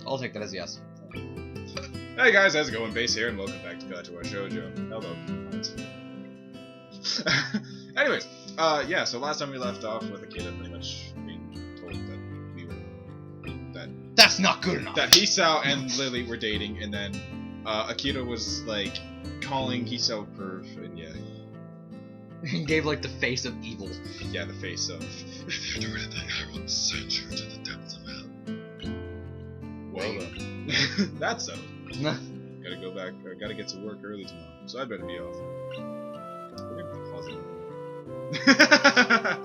I'll take that as yes. Hey guys, how's it going? Base here, and welcome back to Katawa Shoujo. Hello. Anyways, yeah, so last time we left off with Akita pretty much being told that we were... That's not good enough! That Hisao and Lily were dating, and then, Akita was, like, calling Hisao perv, and yeah. He gave, like, the face of evil. Yeah, the face of... If you do anything, I will send you to the depths of hell. Well then. That's so. Gotta go back, gotta get to work early tomorrow, so I better be off. We're gonna pause it.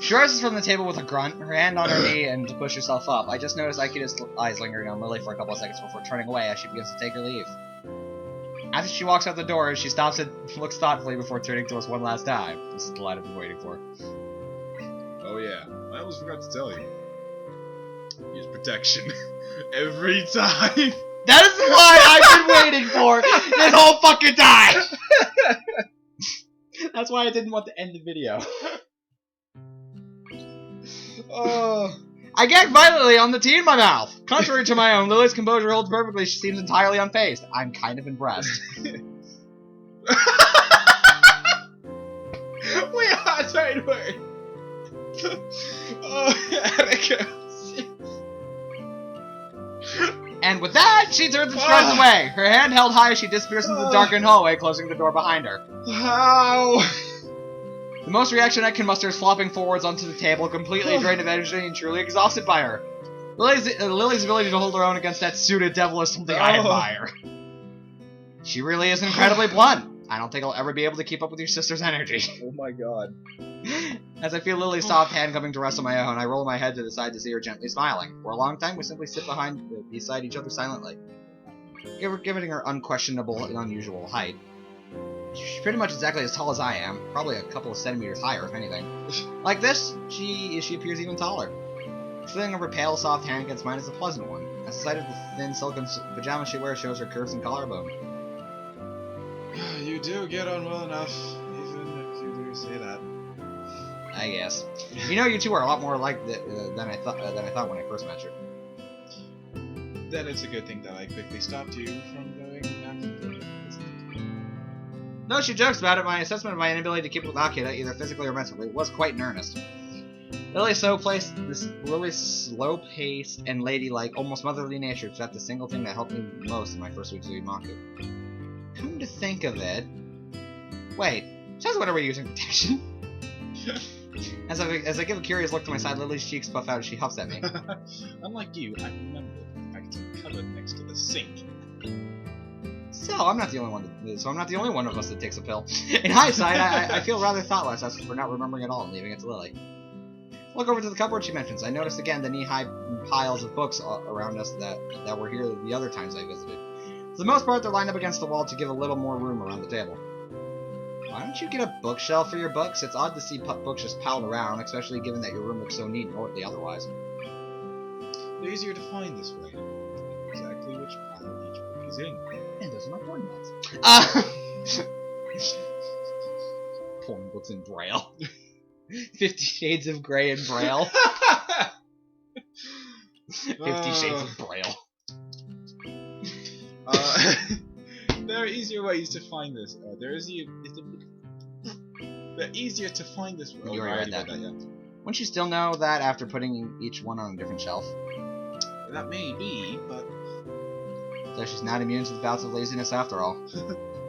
She rises from the table with a grunt, her hand on her knee, and to push herself up. I just noticed Akita's eyes lingering on Lily for a couple of seconds before turning away as she begins to take her leave. After she walks out the door, she stops and looks thoughtfully before turning to us one last time. This is the line I've been waiting for. Oh yeah, I almost forgot to tell you. Use protection. Every time! That is the line I've been waiting for this whole fucking time! That's why I didn't want to end the video. I gagged violently on the tea in my mouth. Contrary to my own, Lily's composure holds perfectly. She seems entirely unfazed. I'm kind of impressed. We are trying word. Oh, Attica. And with that, she turns and strides away. Her hand held high as she disappears into the darkened hallway, closing the door behind her. How? The most reaction I can muster is flopping forwards onto the table, completely drained of energy and truly exhausted by her. Lily's ability to hold her own against that suited devil is something I admire. She really is incredibly blunt. I don't think I'll ever be able to keep up with your sister's energy. Oh my god. As I feel Lily's soft hand coming to rest on my own, I roll my head to the side to see her gently smiling. For a long time, we simply sit beside each other silently, giving her unquestionable and unusual height. She's pretty much exactly as tall as I am, probably a couple of centimeters higher, if anything. Like this, she appears even taller. The feeling of her pale, soft hand against mine is a pleasant one, as the sight of the thin silken pajamas she wears shows her curves and collarbone. You do get on well enough, even if you do say that. I guess. You know, you two are a lot more alike than I thought when I first met you. Then it's a good thing that I quickly stopped you from going after the... Though she jokes about it, my assessment of my inability to keep with Akita, either physically or mentally, was quite in earnest. Lily's slow-paced and ladylike, almost motherly nature is the single thing that helped me most in my first weeks of Imaku. Come to think of it... Wait, since when are we using protection? As I give a curious look to my side, Lily's cheeks puff out as she huffs at me. Unlike you, I remember the fact in the cupboard next to the sink. So I'm not the only one of us that takes a pill. In hindsight, I feel rather thoughtless as for not remembering it all and leaving it to Lily. Look over to the cupboard she mentions. I noticed again the knee-high piles of books around us that were here the other times I visited. For the most part, they're lined up against the wall to give a little more room around the table. Why don't you get a bookshelf for your books? It's odd to see books just piled around, especially given that your room looks so neat and orderly otherwise. They're easier to find this way. Exactly which pile each book is in. And those are my porn books. Porn books in Braille. 50 Shades of Grey in Braille. 50 Shades of Braille. There are easier ways to find this. They're easier to find this way. You already read that. Wouldn't you still know that after putting each one on a different shelf? That may be, but... So she's not immune to the bouts of laziness after all.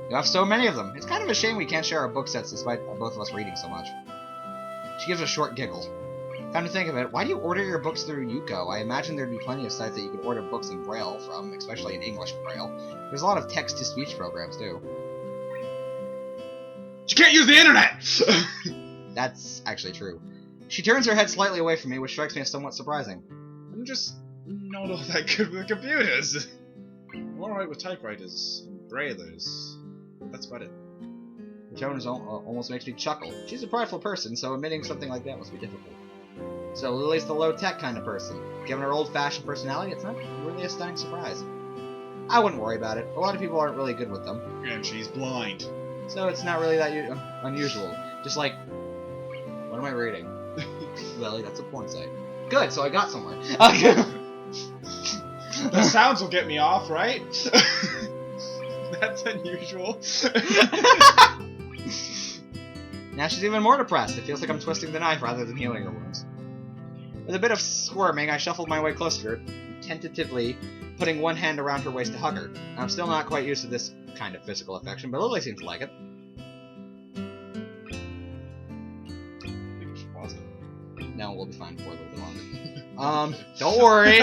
You have so many of them. It's kind of a shame we can't share our book sets despite both of us reading so much. She gives a short giggle. Come to think of it, why do you order your books through Yuko? I imagine there'd be plenty of sites that you could order books in Braille from, especially in English Braille. There's a lot of text-to-speech programs, too. You can't use the internet! That's actually true. She turns her head slightly away from me, which strikes me as somewhat surprising. I'm just not all that good with computers. I'm alright with typewriters and braillers. That's about it. Her tone almost makes me chuckle. She's a prideful person, so admitting something like that must be difficult. So Lily's the low-tech kind of person. Given her old-fashioned personality, it's not really a stunning surprise. I wouldn't worry about it. A lot of people aren't really good with them. And she's blind. So it's not really that unusual. Just like... What am I reading? Lily, that's a porn site. Good, so I got somewhere. The sounds will get me off, right? That's unusual. Now she's even more depressed. It feels like I'm twisting the knife rather than healing her wounds. With a bit of squirming, I shuffled my way closer to her, tentatively putting one hand around her waist to hug her. I'm still not quite used to this kind of physical affection, but Lily seems to like it. No, we'll be fine for a little bit longer. Don't worry.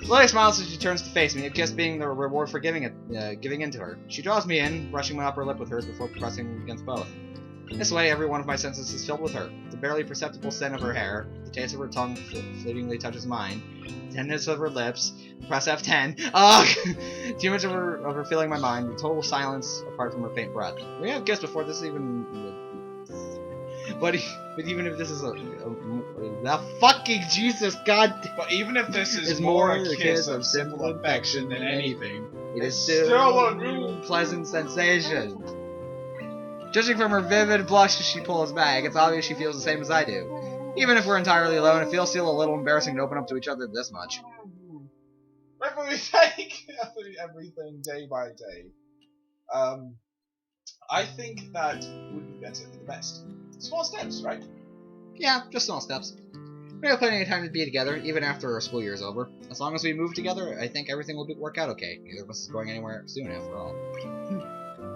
Lily smiles as she turns to face me, a kiss being the reward for giving in to her. She draws me in, brushing my upper lip with hers before pressing against both. This way, every one of my senses is filled with her. The barely perceptible scent of her hair, the taste of her tongue fleetingly touches mine, the tenderness of her lips, press F10, too much of her filling my mind, the total silence apart from her faint breath. We have kissed before this even... But even if this is the fucking Jesus, God... But even if this is more a kiss of simple affection than anything, it is still a real pleasant sensation. Judging from her vivid blush as she pulls back, it's obvious she feels the same as I do. Even if we're entirely alone, it feels still a little embarrassing to open up to each other this much. If we take everything day by day, I think that would be better for the best. Small steps, right? Yeah, just small steps. We have plenty of time to be together, even after our school year is over. As long as we move together, I think everything will work out okay. Neither of us is going anywhere soon, after all.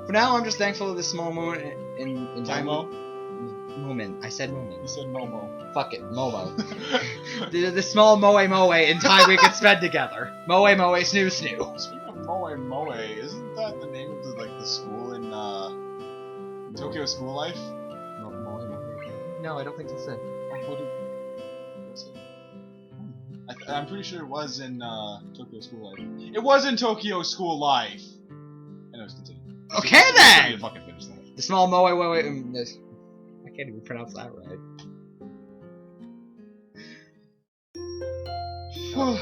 For now, I'm just thankful of this small moment in time. Moment. I said moment. You said Momo. Fuck it, Momo. the small moe in time we could spend together. Moe snoo snoo. Speaking of moe, isn't that the name of the school in Tokyo School Life? No, I don't think that's it. I'm pretty sure it was in Tokyo School Life. It was in Tokyo School Life. Anyways, continue. Okay then! Fucking finish that. The small moe I can't even pronounce that right. Why'd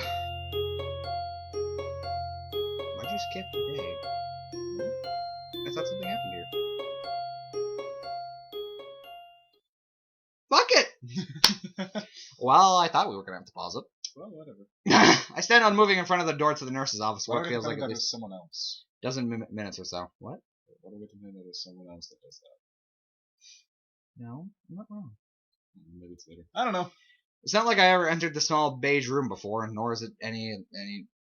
you skip today? I thought something happened here. Fuck it! Well, I thought we were gonna have to pause it. Well, whatever. I stand unmoving in front of the door to the nurse's office, what feels like at least someone else. dozen minutes or so. What? What are we to know there's someone else that does that? No, I'm not wrong. Maybe it's later. I don't know. It's not like I ever entered the small beige room before, nor is it any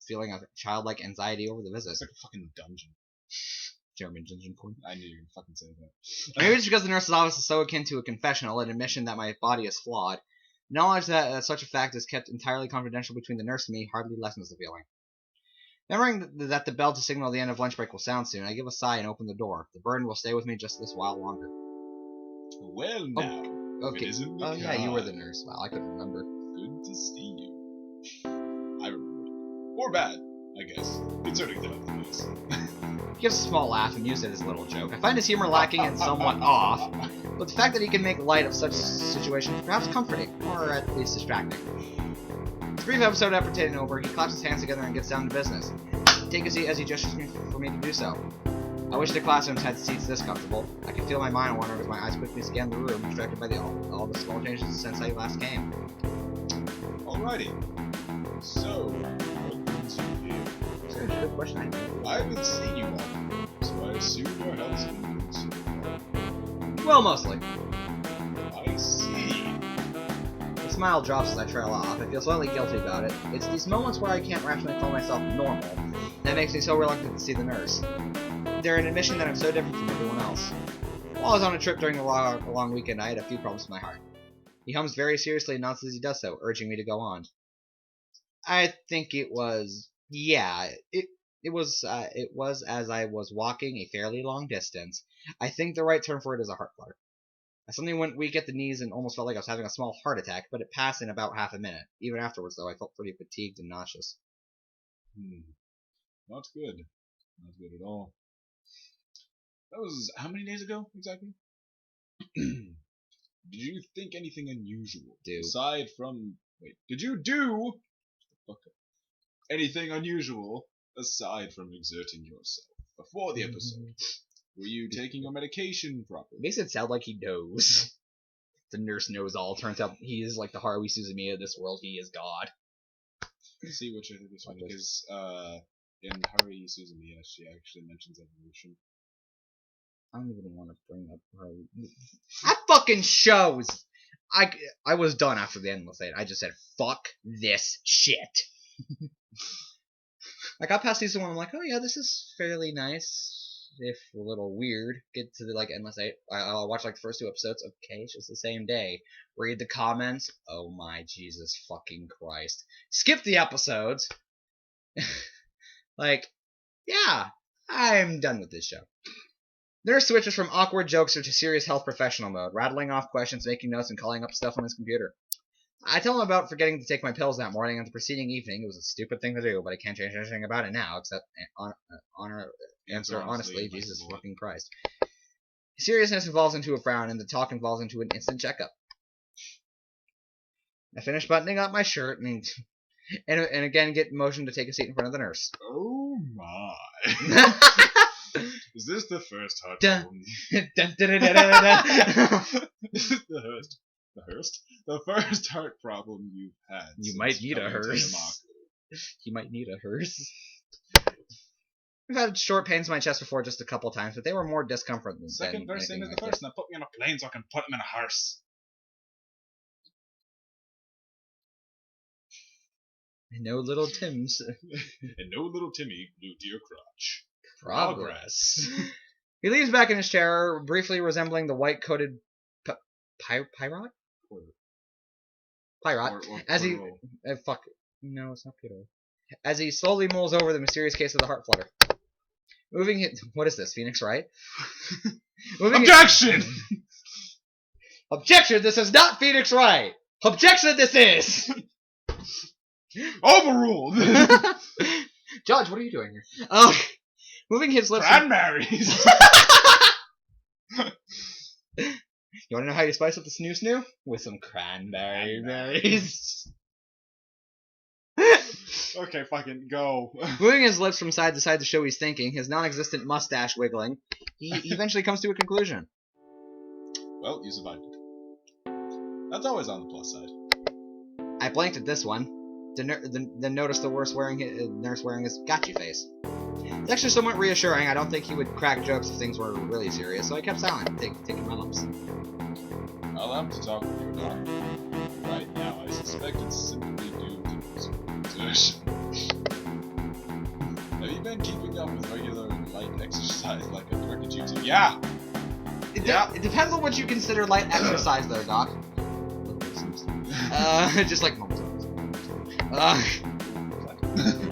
feeling of childlike anxiety over the visit. It's like a fucking dungeon. German dungeon point. I knew you were fucking saying that. Maybe it's because the nurse's office is so akin to a confessional, an admission that my body is flawed. Knowledge that such a fact is kept entirely confidential between the nurse and me hardly lessens the feeling. Remembering that the bell to signal the end of lunch break will sound soon, I give a sigh and open the door. The burden will stay with me just this while longer. Well, now. Okay. Oh, yeah, you were the nurse. Wow, I couldn't remember. Good to see you. I remembered. Or bad, I guess. Concerning the news. He gives a small laugh and uses it as a little joke. I find his humor lacking and somewhat off, but the fact that he can make light of such situations is perhaps comforting, or at least distracting. The brief episode appertaining over, he claps his hands together and gets down to business. Take a seat as he gestures for me to do so. I wish the classrooms had seats this comfortable. I can feel my mind wander as my eyes quickly scan the room, distracted by all the small changes since I last came. Alrighty. So, what brings you here? That's a good question. I haven't seen you all, so I assume your health's been good so far. Well, mostly. I see. The smile drops as I trail off. I feel slightly guilty about it. It's these moments where I can't rationally call myself normal that makes me so reluctant to see the nurse. They're an admission that I'm so different from everyone else. While I was on a trip during a long weekend, I had a few problems with my heart. He hums very seriously and nods as he does so, urging me to go on. I think it was... yeah, it was as I was walking a fairly long distance. I think the right term for it is a heart flutter. I suddenly went weak at the knees and almost felt like I was having a small heart attack, but it passed in about half a minute. Even afterwards, though, I felt pretty fatigued and nauseous. Not good. Not good at all. That was how many days ago, exactly? Did you think anything unusual? Aside from... wait, did you do... anything unusual aside from exerting yourself before the episode? Were you taking your medication properly? It makes it sound like he knows. The nurse knows all. Turns out he is like the Haruhi Suzumiya of this world. He is God. see which I think is funny because in Haruhi Suzumiya she actually mentions evolution. I don't even want to bring up Haruhi. That fucking shows. I was done after the Endless Eight. I just said fuck this shit. I got past season 1. I'm like, oh yeah, this is fairly nice, if a little weird. Get to the like Endless Eight. I'll watch like the first 2 episodes. Okay, it's just the same day. Read the comments. Oh my Jesus fucking Christ. Skip the episodes. Like, yeah, I'm done with this show. Nurse switches from awkward jokester to serious health professional mode, rattling off questions, making notes, and calling up stuff on his computer. I tell him about forgetting to take my pills that morning on the preceding evening. It was a stupid thing to do, but I can't change anything about it now, except answer honestly, Jesus fucking Christ. Seriousness evolves into a frown, and the talk evolves into an instant checkup. I finish buttoning up my shirt, and again get motion to take a seat in front of the nurse. Oh my. Is this the first heart problem? This is the first heart problem you've had. You might need a hearse. You might need a hearse. I've had short pains in my chest before just a couple times, but they were more discomfort than second verse same as the first. Now put me on a plane so I can put him in a hearse. And no little Tim's. And no little Timmy glued to your crotch. Progress. He leans back in his chair, briefly resembling the white-coated pirate? Pirate. As he... fuck. No, it's not Peter. As he slowly mulls over the mysterious case of the heart flutter. Moving it... What is this, Phoenix Wright? Objection! Objection, this is not Phoenix Wright! Objection, this is! Overruled! Judge, what are you doing here? Moving his lips... Cranberries! You want to know how you spice up the snoo-snoo? With some cranberry berries. Okay, fucking go. Moving his lips from side to side to show he's thinking, his non-existent mustache wiggling, he eventually comes to a conclusion. Well, you survived it. That's always on the plus side. I blanked at this one, then noticed the nurse wearing his gotcha face. It's actually somewhat reassuring. I don't think he would crack jokes if things were really serious, so I kept silent, taking my lumps. I'll have to talk with your doctor. Right now, I suspect it's simply due to exertion. Have you been keeping up with regular light exercise like I directed you to? Yeah! It depends on what you consider light exercise, though, Doc. Just like moments.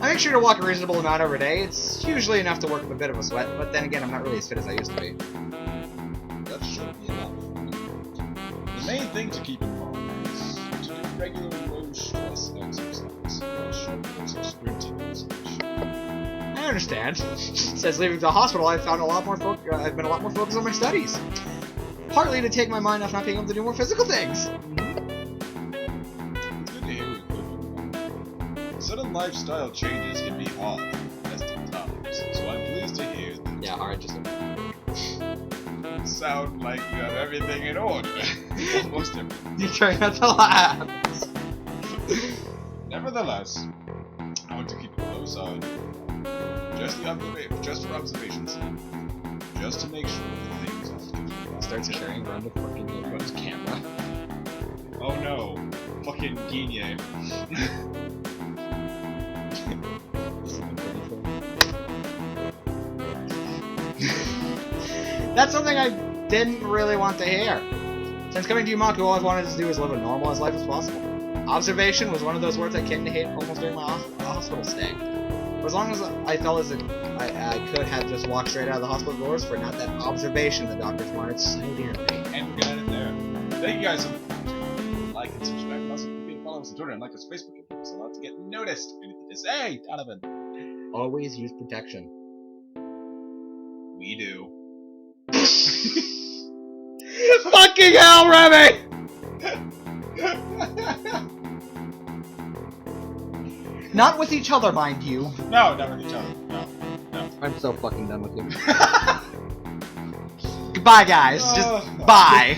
I make sure to walk a reasonable amount every day. It's usually enough to work up a bit of a sweat, but then again, I'm not really as fit as I used to be. That should be enough. The main thing to keep in mind is to do regular low-stress exercise, short bursts of sprinting and such. I understand. Since leaving the hospital, I've been a lot more focused on my studies. Partly to take my mind off not being able to do more physical things. Sudden lifestyle changes can be hard at times, so I'm pleased to hear that. Yeah, hard just. Sound like you have everything in order. Almost everything. You're trying not to laugh. Nevertheless, I want to keep a close eye on you. Just for observations, just to make sure that things aren't getting Starts carrying around a fucking GoPro's camera. Oh no, fucking Guigne. That's something I didn't really want to hear. Since coming to Yumaku, all I've wanted to do is live a normal as life as possible. Observation was one of those words I came to hate almost during my hospital stay. For as long as I felt as if I could have just walked straight out of the hospital doors for not that observation the doctors wanted so dearly. And we're gonna end it there. Thank you guys so much for watching. Like and subscribe. Also, you can follow us on Twitter and like us on Facebook. It helps a lot to get noticed. Anything to say, Donovan? Always use protection. We do. Fucking hell, Remy! Not with each other, mind you. No, not with each other. No. I'm so fucking done with you. Goodbye, guys. Just bye.